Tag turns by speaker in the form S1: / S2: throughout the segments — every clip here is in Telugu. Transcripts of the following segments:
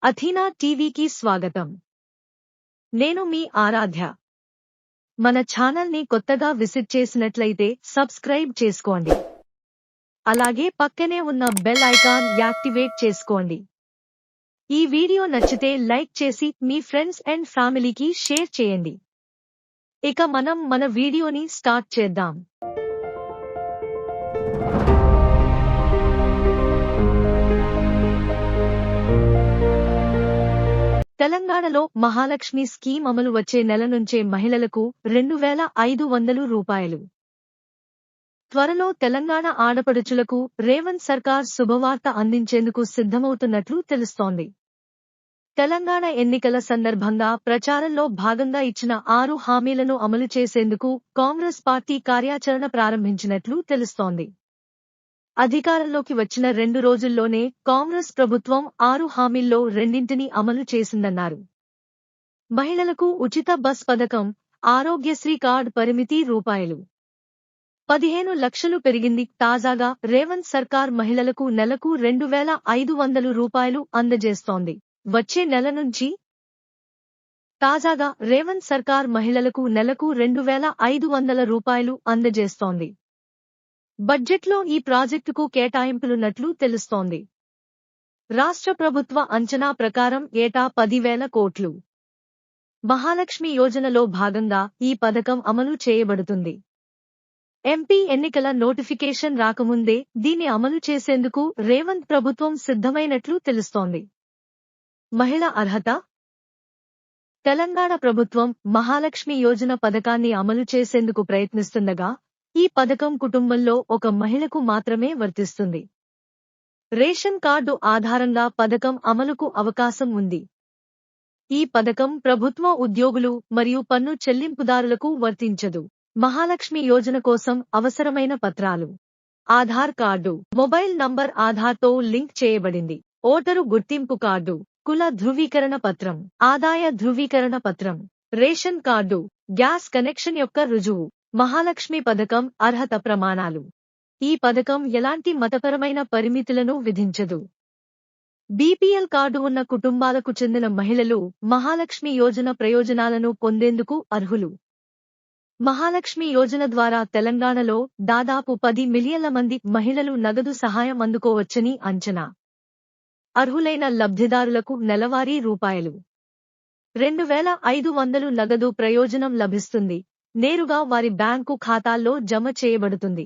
S1: అథీనా టీవీకి స్వాగతం. నేను మీ ఆరాధ్య. మన ఛానల్ని కొత్తగా విజిట్ చేసినట్లయితే సబ్స్క్రైబ్ చేసుకోండి. అలాగే పక్కనే ఉన్న బెల్ ఐకాన్ యాక్టివేట్ చేసుకోండి. ఈ వీడియో నచ్చితే లైక్ చేసి మీ ఫ్రెండ్స్ అండ్ ఫ్యామిలీకి షేర్ చేయండి. ఇక మనం మన వీడియోని స్టార్ట్ చేద్దాం. తెలంగాణలో మహాలక్ష్మి స్కీమ్ అమలు వచ్చే నెల నుంచే మహిళలకు 2,500 రూపాయలు. త్వరలో తెలంగాణ ఆడపడుచులకు రేవంత్ సర్కార్ శుభవార్త అందించేందుకు సిద్ధమవుతున్నట్లు తెలుస్తోంది. తెలంగాణ ఎన్నికల సందర్భంగా ప్రచారంలో భాగంగా ఇచ్చిన 6 హామీలను అమలు చేసేందుకు కాంగ్రెస్ పార్టీ కార్యాచరణ ప్రారంభించినట్లు తెలుస్తోంది. అధికారంలోకి వచ్చిన 2 రోజుల్లోనే కాంగ్రెస్ ప్రభుత్వం 6 హామీల్లో 2ంటిని అమలు చేసిందన్నారు. మహిళలకు ఉచిత బస్ పథకం, ఆరోగ్యశ్రీ కార్డ్ పరిమితి రూపాయలు 15 లక్షలు పెరిగింది. తాజాగా రేవంత్ సర్కార్ మహిళలకు నెలకు 2,500 రూపాయలు అందజేస్తోంది. వచ్చే నెల నుంచి తాజాగా రేవంత్ సర్కార్ మహిళలకు నెలకు 2,500 రూపాయలు అందజేస్తోంది. బడ్జెట్లో ఈ ప్రాజెక్టుకు కేటాయింపులున్నట్లు తెలుస్తోంది. రాష్ట్ర ప్రభుత్వ అంచనా ప్రకారం ఏటా 10,000 కోట్లు. మహాలక్ష్మి యోజనలో భాగంగా ఈ పథకం అమలు చేయబడుతుంది. ఎంపీ ఎన్నికల నోటిఫికేషన్ రాకముందే దీన్ని అమలు చేసేందుకు రేవంత్ ప్రభుత్వం సిద్ధమైనట్లు తెలుస్తోంది. మహిళ అర్హత. తెలంగాణ ప్రభుత్వం మహాలక్ష్మి యోజన పథకాన్ని అమలు చేసేందుకు ప్రయత్నిస్తుండగా ఈ పథకం కుటుంబంలో ఒక మహిళకు మాత్రమే వర్తిస్తుంది. రేషన్ కార్డు ఆధారంగా పథకం అమలుకు అవకాశం ఉంది. ఈ పథకం ప్రభుత్వ ఉద్యోగులు మరియు పన్ను చెల్లింపుదారులకు వర్తించదు. మహాలక్ష్మి యోజన కోసం అవసరమైన పత్రాలు: ఆధార్ కార్డు, మొబైల్ నంబర్ ఆధార్తో లింక్ చేయబడింది, ఓటరు గుర్తింపు కార్డు, కుల ధృవీకరణ పత్రం, ఆదాయ ధృవీకరణ పత్రం, రేషన్ కార్డు, గ్యాస్ కనెక్షన్ యొక్క రుజువు. మహాలక్ష్మి పథకం అర్హత ప్రమాణాలు. ఈ పథకం ఎలాంటి మతపరమైన పరిమితులను విధించదు. బీపీఎల్ కార్డు ఉన్న కుటుంబాలకు చెందిన మహిళలు మహాలక్ష్మి యోజన ప్రయోజనాలను పొందేందుకు అర్హులు. మహాలక్ష్మి యోజన ద్వారా తెలంగాణలో దాదాపు 10 మిలియన్ల మంది మహిళలు నగదు సహాయం అందుకోవచ్చని అంచనా. అర్హులైన లబ్ధిదారులకు నెలవారీ రూపాయలు 2,500 నగదు ప్రయోజనం లభిస్తుంది. నేరుగా వారి బ్యాంకు ఖాతాల్లో జమ చేయబడుతుంది.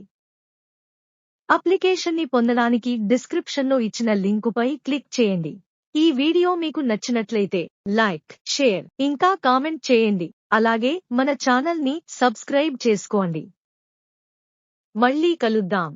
S1: అప్లికేషన్ని పొందడానికి డిస్క్రిప్షన్లో ఇచ్చిన లింకుపై క్లిక్ చేయండి. ఈ వీడియో మీకు నచ్చినట్లయితే లైక్, షేర్, ఇంకా కామెంట్ చేయండి. అలాగే మన ఛానల్ని సబ్స్క్రైబ్ చేసుకోండి. మళ్ళీ కలుద్దాం.